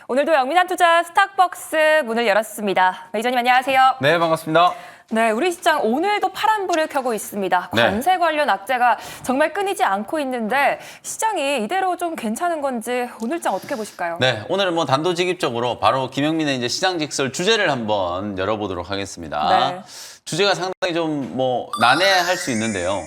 오늘도 영민한 투자 스탁벅스 문을 열었습니다. 매니저님 안녕하세요. 네, 반갑습니다. 네, 우리 시장 오늘도 파란불을 켜고 있습니다. 관세 관련 악재가 정말 끊이지 않고 있는데 시장이 이대로 좀 괜찮은 건지 오늘장 어떻게 보실까요? 네, 오늘은 뭐 단도직입적으로 바로 김영민의 이제 시장 직설 주제를 한번 열어보도록 하겠습니다. 네. 주제가 상당히 좀 뭐 난해할 수 있는데요.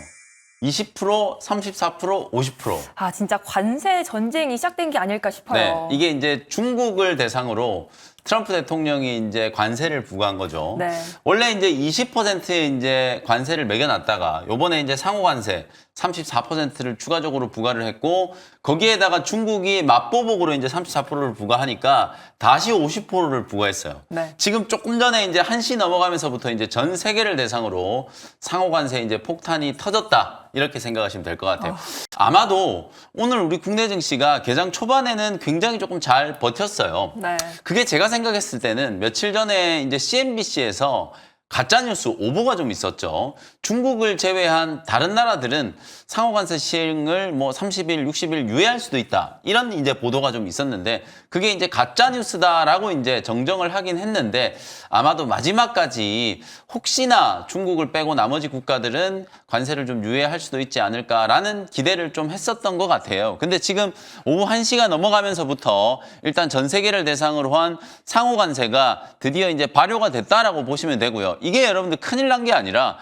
20%, 34%, 50%. 아, 진짜 관세 전쟁이 시작된 게 아닐까 싶어요. 네, 이게 이제 중국을 대상으로 트럼프 대통령이 이제 관세를 부과한 거죠. 네. 원래 이제 20%의 이제 관세를 매겨놨다가 요번에 이제 상호 관세 34%를 추가적으로 부과를 했고 거기에다가 중국이 맞보복으로 이제 34%를 부과하니까 다시 50%를 부과했어요. 네. 지금 조금 전에 이제 1시 넘어가면서부터 이제 전 세계를 대상으로 상호 관세 이제 폭탄이 터졌다. 이렇게 생각하시면 될 것 같아요. 아마도 오늘 우리 국내 증시가 개장 초반에는 굉장히 조금 잘 버텼어요. 네. 그게 제가 생각했을 때는 며칠 전에 이제 CNBC에서 가짜뉴스 오보가 좀 있었죠. 중국을 제외한 다른 나라들은 상호관세 시행을 뭐 30일, 60일 유예할 수도 있다. 이런 이제 보도가 좀 있었는데 그게 이제 가짜뉴스다라고 이제 정정을 하긴 했는데 아마도 마지막까지 혹시나 중국을 빼고 나머지 국가들은 관세를 좀 유예할 수도 있지 않을까라는 기대를 좀 했었던 것 같아요. 근데 지금 오후 1시가 넘어가면서부터 일단 전 세계를 대상으로 한 상호관세가 드디어 이제 발효가 됐다라고 보시면 되고요. 이게 여러분들 큰일 난 게 아니라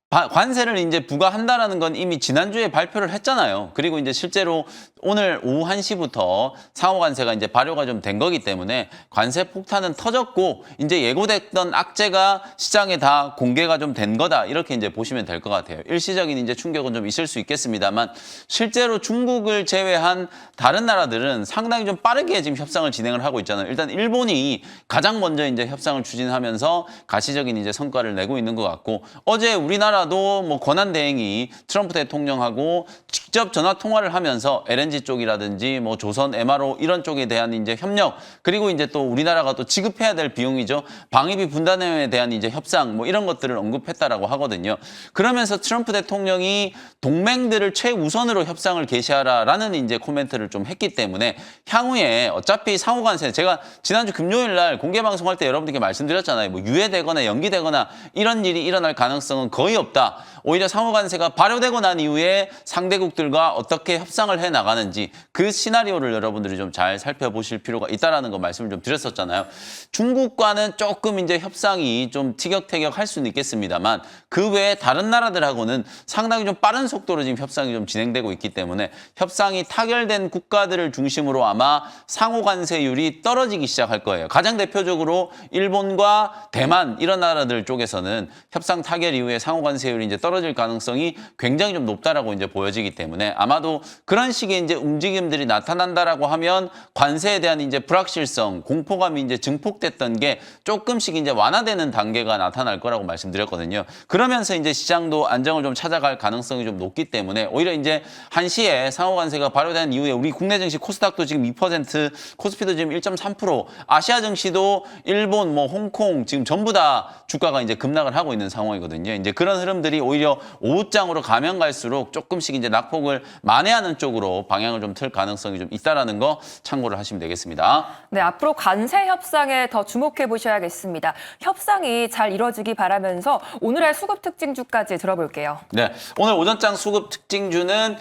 관세를 이제 부과한다라는 건 이미 지난주에 발표를 했잖아요. 그리고 이제 실제로 오늘 오후 1시부터 상호 관세가 이제 발효가 좀 된 거기 때문에 관세 폭탄은 터졌고 이제 예고됐던 악재가 시장에 다 공개가 좀 된 거다. 이렇게 이제 보시면 될 것 같아요. 일시적인 이제 충격은 좀 있을 수 있겠습니다만 실제로 중국을 제외한 다른 나라들은 상당히 좀 빠르게 지금 협상을 진행을 하고 있잖아요. 일단 일본이 가장 먼저 이제 협상을 추진하면서 가시적인 이제 성과를 내고 있는 것 같고 어제 우리나라도 뭐 권한 대행이 트럼프 대통령하고 직접 전화 통화를 하면서 LNG 쪽이라든지 뭐 조선, MRO 이런 쪽에 대한 이제 협력 그리고 이제 또 우리나라가 또 지급해야 될 비용이죠. 방위비 분담에 대한 이제 협상 뭐 이런 것들을 언급했다라고 하거든요. 그러면서 트럼프 대통령이 동맹들을 최우선으로 협상을 개시하라라는 이제 코멘트를 좀 했기 때문에 향후에 어차피 상호관세 제가 지난주 금요일 날 공개 방송할 때 여러분들께 말씀드렸잖아요. 뭐 유예되거나 연기되거나 이런 일이 일어날 가능성은 거의 없다. 오히려 상호관세가 발효되고 난 이후에 상대국들과 어떻게 협상을 해 나가는지 그 시나리오를 여러분들이 좀 잘 살펴보실 필요가 있다라는 거 말씀을 좀 드렸었잖아요. 중국과는 조금 이제 협상이 좀 티격태격할 수는 있겠습니다만 그 외에 다른 나라들하고는 상당히 좀 빠른 속도로 지금 협상이 좀 진행되고 있기 때문에 협상이 타결된 국가들을 중심으로 아마 상호관세율이 떨어지기 시작할 거예요. 가장 대표적으로 일본과 대만 이런 나라들 쪽에서는 협상 타결 이후에 상호관세율이 이제 떨어질 가능성이 굉장히 좀 높다라고 이제 보여지기 때문에 아마도 그런 식의 이제 움직임들이 나타난다라고 하면 관세에 대한 이제 불확실성, 공포감이 이제 증폭됐던 게 조금씩 이제 완화되는 단계가 나타날 거라고 말씀드렸거든요. 그러면서 이제 시장도 안정을 좀 찾아갈 가능성이 좀 높기 때문에 오히려 이제 1시에 상호관세가 발효된 이후에 우리 국내 증시 코스닥도 지금 2%, 코스피도 지금 1.3%, 아시아 증시도 일본, 뭐 홍콩 지금 전부 다 주가가 이제 급락을 하고 있는 상황이거든요. 이제 그런 흐름들이 오히려 오후장으로 가면 갈수록 조금씩 이제 낙폭을 만회하는 쪽으로 방향을 좀 틀 가능성이 좀 있다라는 거 참고를 하시면 되겠습니다. 네, 앞으로 관세 협상에 더 주목해 보셔야겠습니다. 협상이 잘 이뤄지기 바라면서 오늘의 수급 특징주까지 들어볼게요. 네, 오늘 오전장 수급 특징주는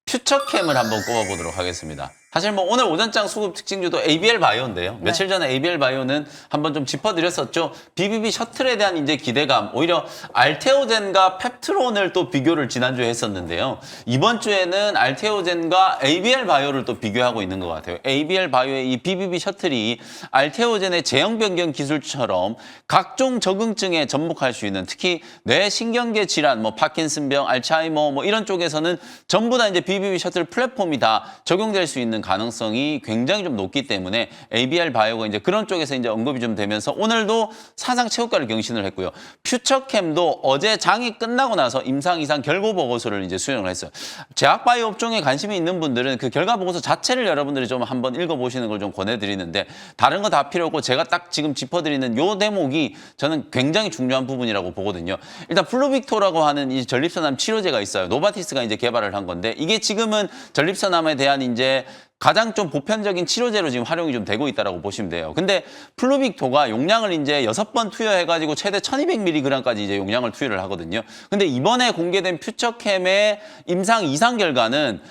퓨처캠을 한번 꼽아보도록 하겠습니다. 사실 뭐 오늘 오전장 수급 특징주도 ABL 바이오인데요. 며칠 전에 ABL 바이오는 한번 좀 짚어드렸었죠. BBB 셔틀에 대한 이제 기대감, 오히려 알테오젠과 펩트론을 또 비교를 지난주에 했었는데요. 이번 주에는 알테오젠과 ABL 바이오를 또 비교하고 있는 것 같아요. ABL 바이오의 이 BBB 셔틀이 알테오젠의 제형 변경 기술처럼 각종 적응증에 접목할 수 있는 특히 뇌신경계 질환, 뭐 파킨슨병, 알츠하이머 뭐 이런 쪽에서는 전부 다 이제 BBB 셔틀 플랫폼이 다 적용될 수 있는 가능성이 굉장히 좀 높기 때문에 ABL 바이오가 이제 그런 쪽에서 이제 언급이 좀 되면서 오늘도 사상 최고가를 경신을 했고요. 퓨처캠도 어제 장이 끝나고 나서 임상 이상 결과 보고서를 이제 수령을 했어요. 제약 바이오 업종에 관심이 있는 분들은 그 결과 보고서 자체를 여러분들이 좀 한번 읽어보시는 걸 좀 권해드리는데 다른 거 다 필요 없고 제가 딱 지금 짚어드리는 요 대목이 저는 굉장히 중요한 부분이라고 보거든요. 일단 플루빅토라고 하는 이 전립선암 치료제가 있어요. 노바티스가 이제 개발을 한 건데 이게 지금은 전립선암에 대한 이제 가장 좀 보편적인 치료제로 지금 활용이 좀 되고 있다라고 보시면 돼요. 근데 플루빅토가 용량을 이제 6번 투여해가지고 최대 1200mg까지 이제 용량을 투여를 하거든요. 근데 이번에 공개된 퓨처캠의 임상 이상 결과는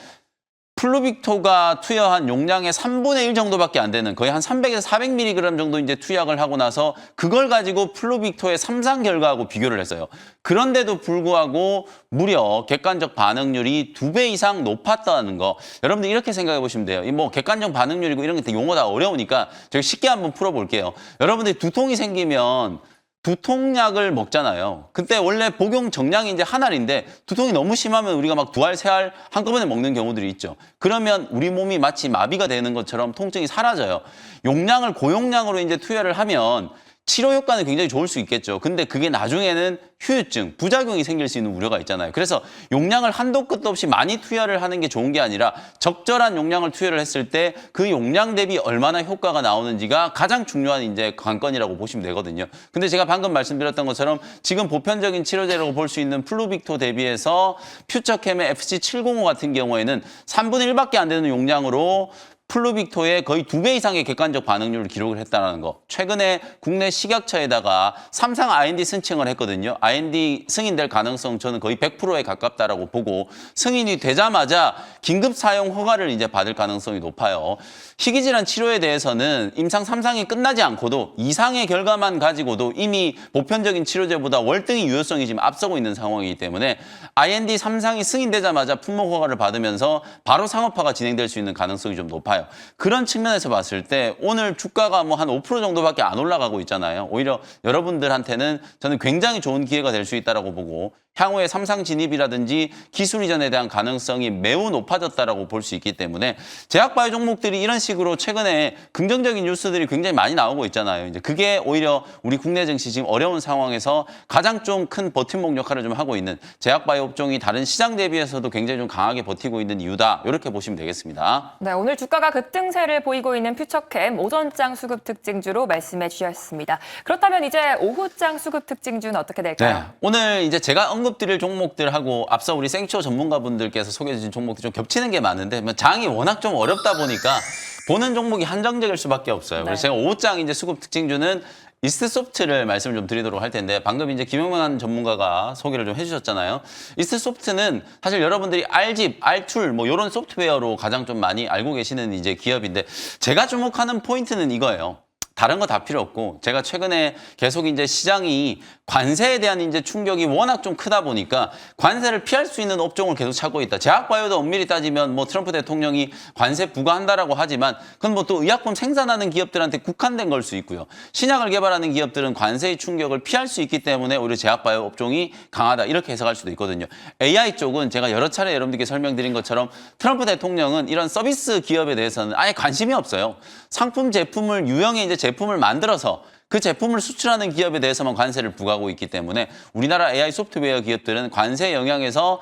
플루빅토가 투여한 용량의 3분의 1 정도밖에 안 되는 거의 한 300에서 400mg 정도 이제 투약을 하고 나서 그걸 가지고 플루빅토의 3상 결과하고 비교를 했어요. 그런데도 불구하고 무려 객관적 반응률이 2배 이상 높았다는 거. 여러분들 이렇게 생각해 보시면 돼요. 이 뭐 객관적 반응률이고 이런 게 용어 다 어려우니까 제가 쉽게 한번 풀어볼게요. 여러분들이 두통이 생기면 두통약을 먹잖아요. 그때 원래 복용 정량이 이제 한 알인데 두통이 너무 심하면 우리가 막 2알, 3알 한꺼번에 먹는 경우들이 있죠. 그러면 우리 몸이 마치 마비가 되는 것처럼 통증이 사라져요. 용량을 고용량으로 이제 투여를 하면 치료 효과는 굉장히 좋을 수 있겠죠. 근데 그게 나중에는 후유증, 부작용이 생길 수 있는 우려가 있잖아요. 그래서 용량을 한도 끝도 없이 많이 투여를 하는 게 좋은 게 아니라 적절한 용량을 투여를 했을 때 그 용량 대비 얼마나 효과가 나오는지가 가장 중요한 이제 관건이라고 보시면 되거든요. 근데 제가 방금 말씀드렸던 것처럼 지금 보편적인 치료제라고 볼 수 있는 플루빅토 대비해서 퓨처캠의 FC705 같은 경우에는 3분의 1밖에 안 되는 용량으로 플루빅토의 거의 2배 이상의 객관적 반응률을 기록을 했다는 거. 최근에 국내 식약처에다가 3상 IND申請을 했거든요. IND 승인될 가능성 저는 거의 100%에 가깝다라고 보고 승인이 되자마자 긴급 사용 허가를 이제 받을 가능성이 높아요. 희귀질환 치료에 대해서는 임상 3상이 끝나지 않고도 2상의 결과만 가지고도 이미 보편적인 치료제보다 월등히 유효성이 지금 앞서고 있는 상황이기 때문에 IND 3상이 승인되자마자 품목 허가를 받으면서 바로 상업화가 진행될 수 있는 가능성이 좀 높아요. 그런 측면에서 봤을 때 오늘 주가가 뭐 한 5% 정도밖에 안 올라가고 있잖아요. 오히려 여러분들한테는 저는 굉장히 좋은 기회가 될 수 있다고 보고 향후에 3상 진입이라든지 기술 이전에 대한 가능성이 매우 높아졌다라고 볼 수 있기 때문에 제약바이오 종목들이 이런 식으로 최근에 긍정적인 뉴스들이 굉장히 많이 나오고 있잖아요. 이제 그게 오히려 우리 국내 증시 지금 어려운 상황에서 가장 좀 큰 버팀목 역할을 좀 하고 있는 제약바이오 업종이 다른 시장 대비해서도 굉장히 좀 강하게 버티고 있는 이유다. 이렇게 보시면 되겠습니다. 네, 오늘 주가가 급등세를 보이고 있는 퓨처캠 오전장 수급 특징주로 말씀해 주셨습니다. 그렇다면 이제 오후장 수급 특징주는 어떻게 될까요? 네, 오늘 이제 제가 언급드릴 종목들하고 앞서 우리 생초 전문가분들께서 소개해 주신 종목들 좀 겹치는 게 많은데 장이 워낙 좀 어렵다 보니까 보는 종목이 한정적일 수밖에 없어요. 그래서 제가 오후장 이제 수급 특징주는 이스트소프트를 말씀을 좀 드리도록 할 텐데 방금 이제 김영만 전문가가 소개를 좀 해주셨잖아요. 이스트소프트는 사실 여러분들이 R집, R툴 뭐 이런 소프트웨어로 가장 좀 많이 알고 계시는 이제 기업인데 제가 주목하는 포인트는 이거예요. 다른 거 다 필요 없고 제가 최근에 계속 이제 시장이 관세에 대한 이제 충격이 워낙 좀 크다 보니까 관세를 피할 수 있는 업종을 계속 찾고 있다. 제약바이오도 엄밀히 따지면 뭐 트럼프 대통령이 관세 부과한다라고 하지만 그건 뭐 또 의약품 생산하는 기업들한테 국한된 걸 수 있고요. 신약을 개발하는 기업들은 관세의 충격을 피할 수 있기 때문에 오히려 제약바이오 업종이 강하다. 이렇게 해석할 수도 있거든요. AI 쪽은 제가 여러 차례 여러분들께 설명드린 것처럼 트럼프 대통령은 이런 서비스 기업에 대해서는 아예 관심이 없어요. 상품 제품을 유형의 이제 제품을 만들어서 그 제품을 수출하는 기업에 대해서만 관세를 부과하고 있기 때문에 우리나라 AI 소프트웨어 기업들은 관세 영향에서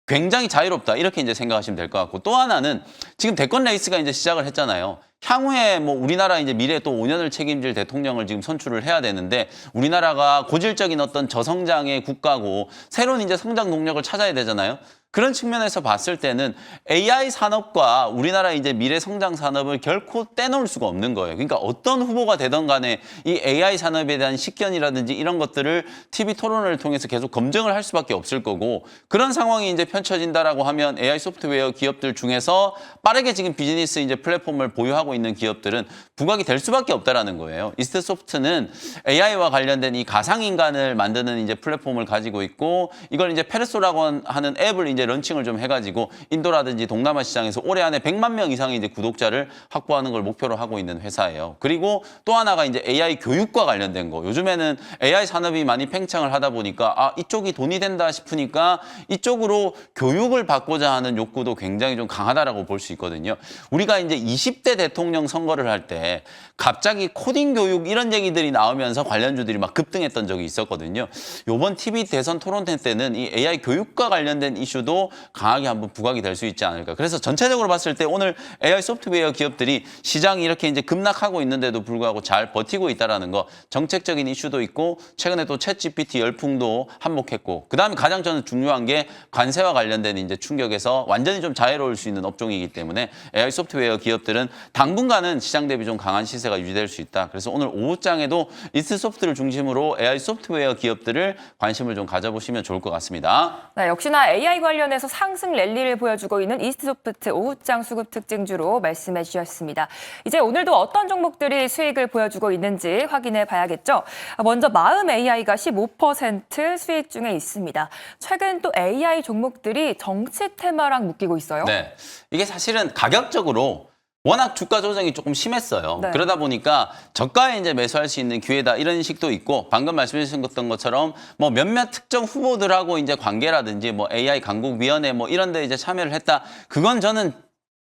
굉장히 자유롭다. 이렇게 이제 생각하시면 될 것 같고 또 하나는 지금 대권 레이스가 이제 시작을 했잖아요. 향후에 뭐 우리나라 이제 미래 또 5년을 책임질 대통령을 지금 선출을 해야 되는데 우리나라가 고질적인 어떤 저성장의 국가고 새로운 이제 성장 동력을 찾아야 되잖아요. 그런 측면에서 봤을 때는 AI 산업과 우리나라 이제 미래 성장 산업을 결코 떼놓을 수가 없는 거예요. 그러니까 어떤 후보가 되던 간에 이 AI 산업에 대한 식견이라든지 이런 것들을 TV 토론을 통해서 계속 검증을 할 수밖에 없을 거고 그런 상황이 이제 펼쳐진다라고 하면 AI 소프트웨어 기업들 중에서 빠르게 지금 비즈니스 이제 플랫폼을 보유하고 있는 기업들은 부각이 될 수밖에 없다라는 거예요. 이스트소프트는 AI와 관련된 이 가상인간을 만드는 이제 플랫폼을 가지고 있고 이걸 이제 페르소라고 하는 앱을 이제 런칭을 좀 해가지고 인도라든지 동남아 시장에서 올해 안에 100만 명 이상의 이제 구독자를 확보하는 걸 목표로 하고 있는 회사예요. 그리고 또 하나가 이제 AI 교육과 관련된 거. 요즘에는 AI 산업이 많이 팽창을 하다 보니까 이쪽이 돈이 된다 싶으니까 이쪽으로 교육을 받고자 하는 욕구도 굉장히 좀 강하다라고 볼 수 있거든요. 우리가 이제 20대 대통령 선거를 할 때 갑자기 코딩 교육 이런 얘기들이 나오면서 관련주들이 막 급등했던 적이 있었거든요. 요번 TV 대선 토론 때는 이 AI 교육과 관련된 이슈도 수혜도 강하게 한번 부각이 될 수 있지 않을까. 그래서 전체적으로 봤을 때 오늘 AI 소프트웨어 기업들이 시장이 이렇게 이제 급락하고 있는데도 불구하고 잘 버티고 있다라는 거, 정책적인 이슈도 있고 최근에 또 챗GPT 열풍도 한몫했고, 그다음에 가장 저는 중요한 게 관세와 관련된 이제 충격에서 완전히 좀 자유로울 수 있는 업종이기 때문에 AI 소프트웨어 기업들은 당분간은 시장 대비 좀 강한 시세가 유지될 수 있다. 그래서 오늘 오후장에도 이스트소프트를 중심으로 AI 소프트웨어 기업들을 관심을 좀 가져보시면 좋을 것 같습니다. 네, 역시나 AI 관련해서 상승 랠리를 보여주고 있는 이스트소프트 오후장 수급 특징주로 말씀해 주셨습니다. 이제 오늘도 어떤 종목들이 수익을 보여주고 있는지 확인해 봐야겠죠. 먼저 마음 AI가 15% 수익 중에 있습니다. 최근 또 AI 종목들이 정치 테마랑 묶이고 있어요. 네, 이게 사실은 가격적으로 워낙 주가 조정이 조금 심했어요. 네. 그러다 보니까 저가에 이제 매수할 수 있는 기회다 이런 인식도 있고, 방금 말씀해 주신 것처럼 뭐 몇몇 특정 후보들하고 이제 관계라든지 뭐 AI 강국위원회 뭐 이런 데 이제 참여를 했다. 그건 저는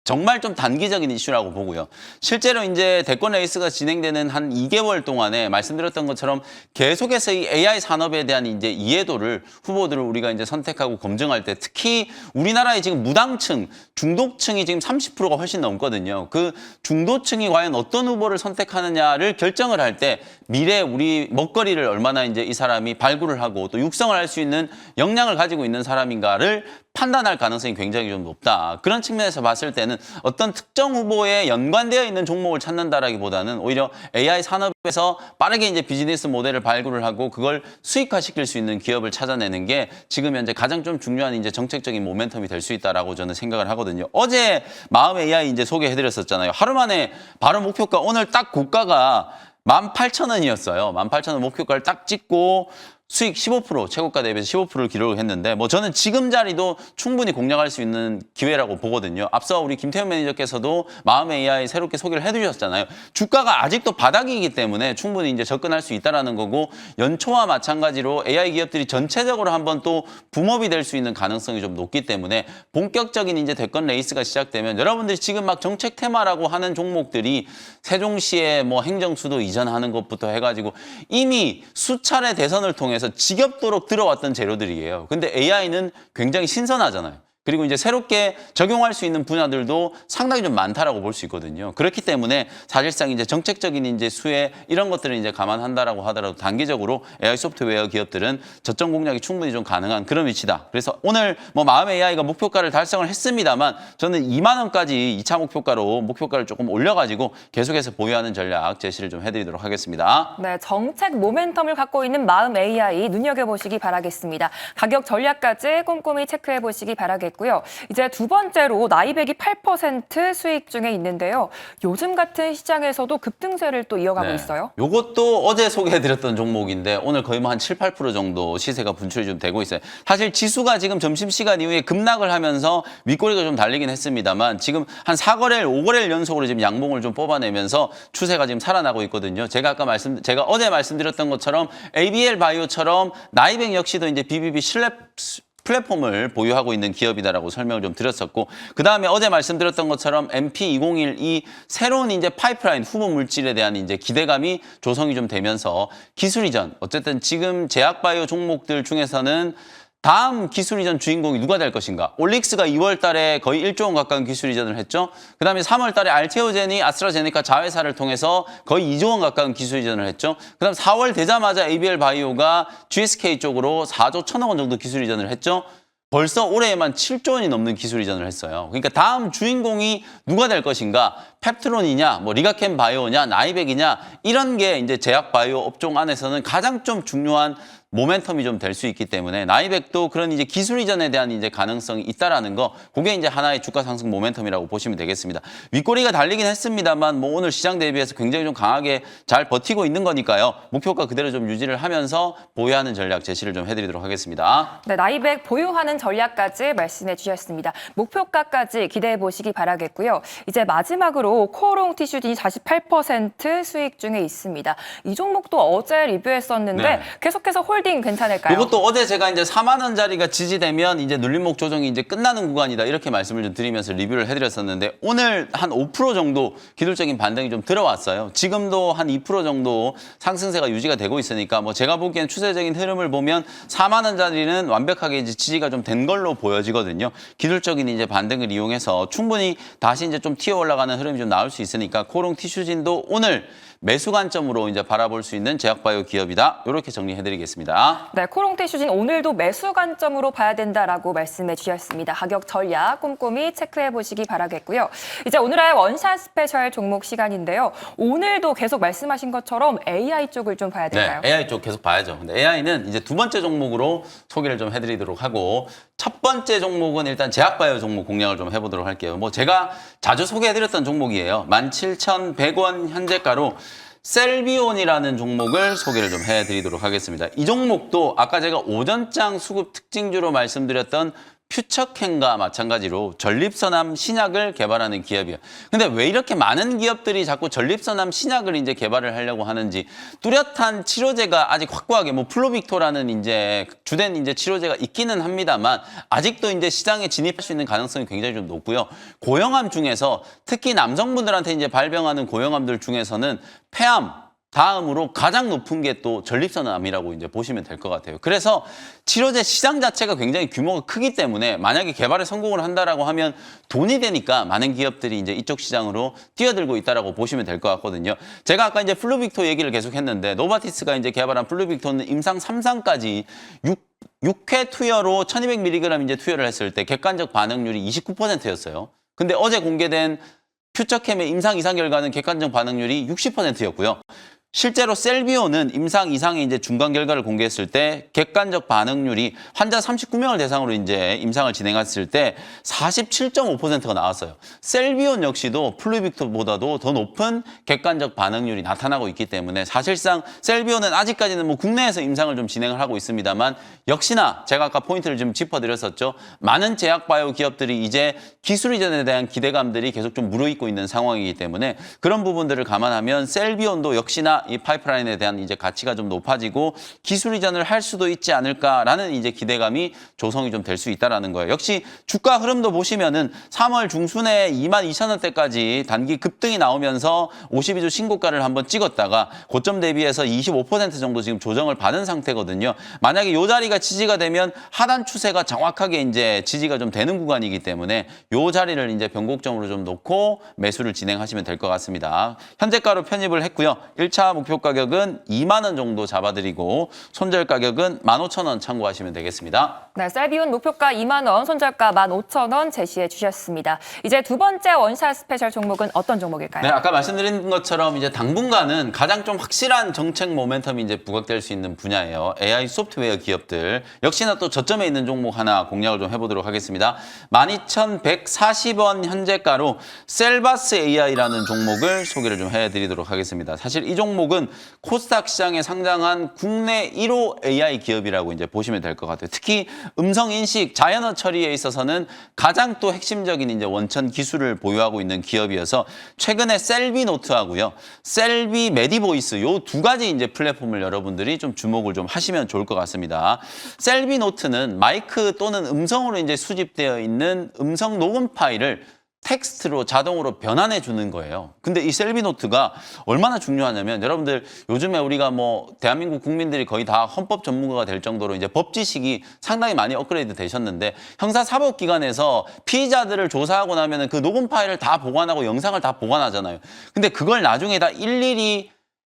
정말 좀 단기적인 이슈라고 보고요. 실제로 이제 대권 레이스가 진행되는 한 2개월 동안에 말씀드렸던 것처럼 계속해서 이 AI 산업에 대한 이제 이해도를 후보들을 우리가 이제 선택하고 검증할 때, 특히 우리나라의 지금 무당층, 중도층이 지금 30%가 훨씬 넘거든요. 그 중도층이 과연 어떤 후보를 선택하느냐를 결정을 할 때 미래 우리 먹거리를 얼마나 이제 이 사람이 발굴을 하고 또 육성을 할 수 있는 역량을 가지고 있는 사람인가를 판단할 가능성이 굉장히 좀 높다. 그런 측면에서 봤을 때는 어떤 특정 후보에 연관되어 있는 종목을 찾는다라기보다는 오히려 AI 산업에서 빠르게 이제 비즈니스 모델을 발굴을 하고 그걸 수익화시킬 수 있는 기업을 찾아내는 게 지금 현재 가장 좀 중요한 이제 정책적인 모멘텀이 될 수 있다라고 저는 생각을 하거든요. 어제 마음 AI 이제 소개해드렸었잖아요. 하루 만에 바로 목표가, 오늘 딱 고가가 18,000원이었어요. 18,000원 목표가를 딱 찍고 수익 15%, 최고가 대비해서 15%를 기록을 했는데, 뭐 저는 지금 자리도 충분히 공략할 수 있는 기회라고 보거든요. 앞서 우리 김태현 매니저께서도 마음 AI 새롭게 소개를 해주셨잖아요. 주가가 아직도 바닥이기 때문에 충분히 이제 접근할 수 있다라는 거고, 연초와 마찬가지로 AI 기업들이 전체적으로 한번 또 붐업이 될 수 있는 가능성이 좀 높기 때문에 본격적인 이제 대권 레이스가 시작되면 여러분들이 지금 막 정책 테마라고 하는 종목들이 세종시의 뭐 행정수도 이전하는 것부터 해가지고 이미 수차례 대선을 통해 지겹도록 들어왔던 재료들이에요. 근데 AI는 굉장히 신선하잖아요. 그리고 이제 새롭게 적용할 수 있는 분야들도 상당히 좀 많다라고 볼 수 있거든요. 그렇기 때문에 사실상 이제 정책적인 이제 수혜 이런 것들을 이제 감안한다라고 하더라도 단기적으로 AI 소프트웨어 기업들은 저점 공략이 충분히 좀 가능한 그런 위치다. 그래서 오늘 뭐 마음 AI가 목표가를 달성을 했습니다만 저는 2만 원까지 2차 목표가로 목표가를 조금 올려가지고 계속해서 보유하는 전략 제시를 좀 해드리도록 하겠습니다. 네, 정책 모멘텀을 갖고 있는 마음 AI 눈여겨보시기 바라겠습니다. 가격 전략까지 꼼꼼히 체크해 보시기 바라겠고요. 이제 두 번째로 나이백이 8% 수익 중에 있는데요. 요즘 같은 시장에서도 급등세를 또 이어가고 있어요. 이것도 어제 소개해드렸던 종목인데 오늘 거의 뭐 한 7, 8% 정도 시세가 분출이 좀 되고 있어요. 사실 지수가 지금 점심시간 이후에 급락을 하면서 윗꼬리가 좀 달리긴 했습니다만 지금 한 4거래일, 5거래일 연속으로 지금 양봉을 좀 뽑아내면서 추세가 지금 살아나고 있거든요. 제가 어제 말씀드렸던 것처럼 ABL 바이오처럼 나이백 역시도 이제 BBB 플랫폼을 보유하고 있는 기업이다라고 설명을 좀 드렸었고, 그 다음에 어제 말씀드렸던 것처럼 MP201 이 새로운 이제 파이프라인 후보 물질에 대한 이제 기대감이 조성이 좀 되면서 기술 이전, 어쨌든 지금 제약바이오 종목들 중에서는 다음 기술 이전 주인공이 누가 될 것인가? 올릭스가 2월 달에 거의 1조 원 가까운 기술 이전을 했죠. 그다음에 3월 달에 알테오젠이 아스트라제네카 자회사를 통해서 거의 2조 원 가까운 기술 이전을 했죠. 그다음 4월 되자마자 ABL 바이오가 GSK 쪽으로 4조 1천억 원 정도 기술 이전을 했죠. 벌써 올해에만 7조 원이 넘는 기술 이전을 했어요. 그러니까 다음 주인공이 누가 될 것인가? 펩트론이냐, 뭐 리가켄 바이오냐, 나이백이냐, 이런 게 이제 제약 바이오 업종 안에서는 가장 좀 중요한 모멘텀이 좀 될 수 있기 때문에 나이백도 그런 이제 기술 이전에 대한 이제 가능성이 있다라는 거, 그게 이제 하나의 주가 상승 모멘텀이라고 보시면 되겠습니다. 윗꼬리가 달리긴 했습니다만 뭐 오늘 시장 대비해서 굉장히 좀 강하게 잘 버티고 있는 거니까요. 목표가 그대로 좀 유지를 하면서 보유하는 전략 제시를 좀 해드리도록 하겠습니다. 네, 나이백 보유하는 전략까지 말씀해 주셨습니다. 목표가까지 기대해 보시기 바라겠고요. 이제 마지막으로 상승으로 코오롱 티슈진이 48% 수익 중에 있습니다. 이 종목도 어제 리뷰했었는데 네. 계속해서 홀딩 괜찮을까요? 이것도 어제 제가 이제 4만 원짜리가 지지되면 이제 눌림목 조정이 이제 끝나는 구간이다 이렇게 말씀을 좀 드리면서 리뷰를 해드렸었는데 오늘 한 5% 정도 기술적인 반등이 좀 들어왔어요. 지금도 한 2% 정도 상승세가 유지가 되고 있으니까 뭐 제가 보기엔 추세적인 흐름을 보면 4만 원짜리는 완벽하게 이제 지지가 좀 된 걸로 보여지거든요. 기술적인 이제 반등을 이용해서 충분히 다시 이제 좀 튀어 올라가는 흐름이 좀 나올 수 있으니까 코오롱 티슈진도 오늘 매수 관점으로 이제 바라볼 수 있는 제약바이오 기업이다. 이렇게 정리해드리겠습니다. 네, 코오롱 티슈진 오늘도 매수 관점으로 봐야 된다라고 말씀해 주셨습니다. 가격 전략 꼼꼼히 체크해 보시기 바라겠고요. 이제 오늘의 원샷 스페셜 종목 시간인데요. 오늘도 계속 말씀하신 것처럼 AI 쪽을 좀 봐야 될까요? 네, AI 쪽 계속 봐야죠. 근데 AI는 이제 두 번째 종목으로 소개를 좀 해드리도록 하고 첫 번째 종목은 일단 제약바이오 종목 공략을 좀 해보도록 할게요. 뭐 제가 자주 소개해드렸던 종목이에요. 17,100원 현재가로 셀비온이라는 종목을 소개를 좀 해드리도록 하겠습니다. 이 종목도 아까 제가 오전장 수급 특징주로 말씀드렸던 퓨처캔과 마찬가지로 전립선암 신약을 개발하는 기업이에요. 근데 왜 이렇게 많은 기업들이 자꾸 전립선암 신약을 이제 개발을 하려고 하는지 뚜렷한 치료제가 아직 확고하게 뭐 플로빅토라는 이제 주된 이제 치료제가 있기는 합니다만 아직도 이제 시장에 진입할 수 있는 가능성이 굉장히 좀 높고요. 고형암 중에서 특히 남성분들한테 이제 발병하는 고형암들 중에서는 폐암 다음으로 가장 높은 게 또 전립선암이라고 이제 보시면 될 것 같아요. 그래서 치료제 시장 자체가 굉장히 규모가 크기 때문에 만약에 개발에 성공을 한다라고 하면 돈이 되니까 많은 기업들이 이제 이쪽 시장으로 뛰어들고 있다라고 보시면 될 것 같거든요. 제가 아까 이제 플루빅토 얘기를 계속 했는데 노바티스가 이제 개발한 플루빅토는 임상 3상까지 6회 투여로 1200mg 이제 투여를 했을 때 객관적 반응률이 29%였어요. 근데 어제 공개된 퓨처캠의 임상 2상 결과는 객관적 반응률이 60%였고요. 실제로 셀비오는 임상 2상의 이제 중간 결과를 공개했을 때 객관적 반응률이 환자 39명을 대상으로 이제 임상을 진행했을 때 47.5%가 나왔어요. 셀비온 역시도 플루빅토보다도 더 높은 객관적 반응률이 나타나고 있기 때문에 사실상 셀비온은 아직까지는 뭐 국내에서 임상을 좀 진행을 하고 있습니다만 역시나 제가 아까 포인트를 좀 짚어드렸었죠. 많은 제약바이오 기업들이 이제 기술 이전에 대한 기대감들이 계속 좀 무르익고 있는 상황이기 때문에 그런 부분들을 감안하면 셀비온도 역시나 이 파이프라인에 대한 이제 가치가 좀 높아지고 기술 이전을 할 수도 있지 않을까라는 이제 기대감이 조성이 좀 될 수 있다라는 거예요. 역시 주가 흐름도 보시면은 3월 중순에 22,000원대까지 단기 급등이 나오면서 52주 신고가를 한번 찍었다가 고점 대비해서 25% 정도 지금 조정을 받은 상태거든요. 만약에 이 자리가 지지가 되면 하단 추세가 정확하게 이제 지지가 좀 되는 구간이기 때문에 이 자리를 이제 변곡점으로 좀 놓고 매수를 진행하시면 될 것 같습니다. 현재가로 편입을 했고요. 1차 목표 가격은 2만 원 정도 잡아드리고 손절 가격은 15,000원 참고하시면 되겠습니다. 네, 셀비온 목표가 2만 원, 손절가 15,000원 제시해 주셨습니다. 이제 두 번째 원샷 스페셜 종목은 어떤 종목일까요? 네, 아까 말씀드린 것처럼 이제 당분간은 가장 좀 확실한 정책 모멘텀이 이제 부각될 수 있는 분야예요. AI 소프트웨어 기업들. 역시나 또 저점에 있는 종목 하나 공략을 좀 해보도록 하겠습니다. 12,140원 현재가로 셀바스 AI라는 종목을 소개를 좀 해드리도록 하겠습니다. 사실 이 종목은 코스닥 시장에 상장한 국내 1호 AI 기업이라고 이제 보시면 될 것 같아요. 특히 음성 인식, 자연어 처리에 있어서는 가장 또 핵심적인 이제 원천 기술을 보유하고 있는 기업이어서 최근에 셀비 노트하고요, 셀비 메디보이스 요 두 가지 이제 플랫폼을 여러분들이 좀 주목을 좀 하시면 좋을 것 같습니다. 셀비 노트는 마이크 또는 음성으로 이제 수집되어 있는 음성 녹음 파일을 텍스트로 자동으로 변환해 주는 거예요. 근데 이 셀비노트가 얼마나 중요하냐면 여러분들 요즘에 우리가 뭐 대한민국 국민들이 거의 다 헌법 전문가가 될 정도로 이제 법 지식이 상당히 많이 업그레이드 되셨는데 형사사법기관에서 피의자들을 조사하고 나면은 그 녹음 파일을 다 보관하고 영상을 다 보관하잖아요. 근데 그걸 나중에 다 일일이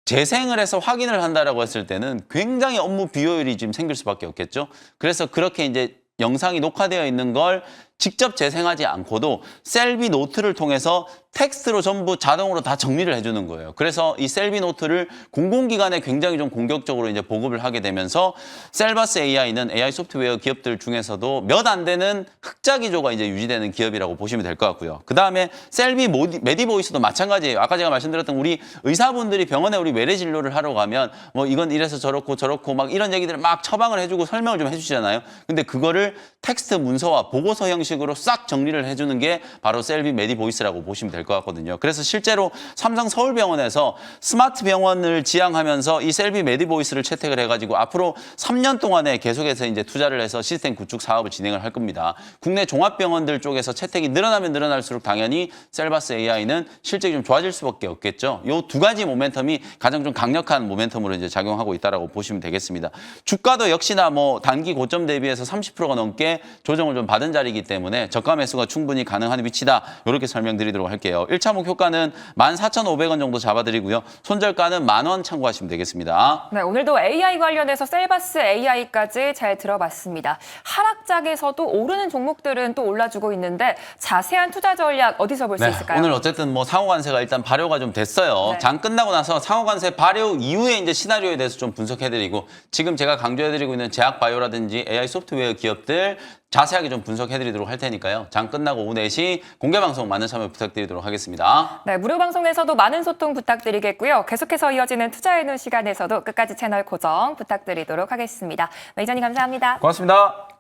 재생을 해서 확인을 한다라고 했을 때는 굉장히 업무 비효율이 지금 생길 수밖에 없겠죠. 그래서 그렇게 이제 영상이 녹화되어 있는 걸 직접 재생하지 않고도 셀비 노트를 통해서 텍스트로 전부 자동으로 다 정리를 해주는 거예요. 그래서 이 셀비 노트를 공공기관에 굉장히 좀 공격적으로 이제 보급을 하게 되면서 셀바스 AI는 AI 소프트웨어 기업들 중에서도 몇 안 되는 흑자 기조가 이제 유지되는 기업이라고 보시면 될 것 같고요. 그 다음에 셀비 메디보이스도 마찬가지예요. 아까 제가 말씀드렸던 우리 의사분들이 병원에 우리 외래 진료를 하러 가면 뭐 이건 이래서 저렇고 저렇고 막 이런 얘기들을 막 처방을 해주고 설명을 좀 해주시잖아요. 근데 그거를 텍스트 문서와 보고서 형식 형식으로 싹 정리를 해주는 게 바로 셀비 메디보이스라고 보시면 될 것 같거든요. 그래서 실제로 삼성 서울병원에서 스마트 병원을 지향하면서 이 셀비 메디보이스를 채택을 해가지고 앞으로 3년 동안에 계속해서 이제 투자를 해서 시스템 구축 사업을 진행을 할 겁니다. 국내 종합병원들 쪽에서 채택이 늘어나면 늘어날수록 당연히 셀바스 AI는 실적이 좀 좋아질 수밖에 없겠죠. 이 두 가지 모멘텀이 가장 좀 강력한 모멘텀으로 이제 작용하고 있다라고 보시면 되겠습니다. 주가도 역시나 뭐 단기 고점 대비해서 30%가 넘게 조정을 좀 받은 자리이기 때문에 저가 매수가 충분히 가능한 위치다. 이렇게 설명드리도록 할게요. 1차 목표가는 14,500원 정도 잡아드리고요. 손절가는 10,000원 참고하시면 되겠습니다. 네, 오늘도 AI 관련해서 셀바스 AI까지 잘 들어봤습니다. 하락장에서도 오르는 종목들은 또 올라주고 있는데 자세한 투자 전략 어디서 볼 수 네, 있을까요? 오늘 어쨌든 뭐 상호관세가 일단 발효가 좀 됐어요. 네. 장 끝나고 나서 상호관세 발효 이후에 이제 시나리오에 대해서 좀 분석해드리고 지금 제가 강조해드리고 있는 제약바이오라든지 AI 소프트웨어 기업들 자세하게 좀 분석해드리도록 할 테니까요. 장 끝나고 오후 4시 공개방송 많은 참여 부탁드리도록 하겠습니다. 네, 무료 방송에서도 많은 소통 부탁드리겠고요. 계속해서 이어지는 투자의 눈 시간에서도 끝까지 채널 고정 부탁드리도록 하겠습니다. 이전님 감사합니다. 고맙습니다.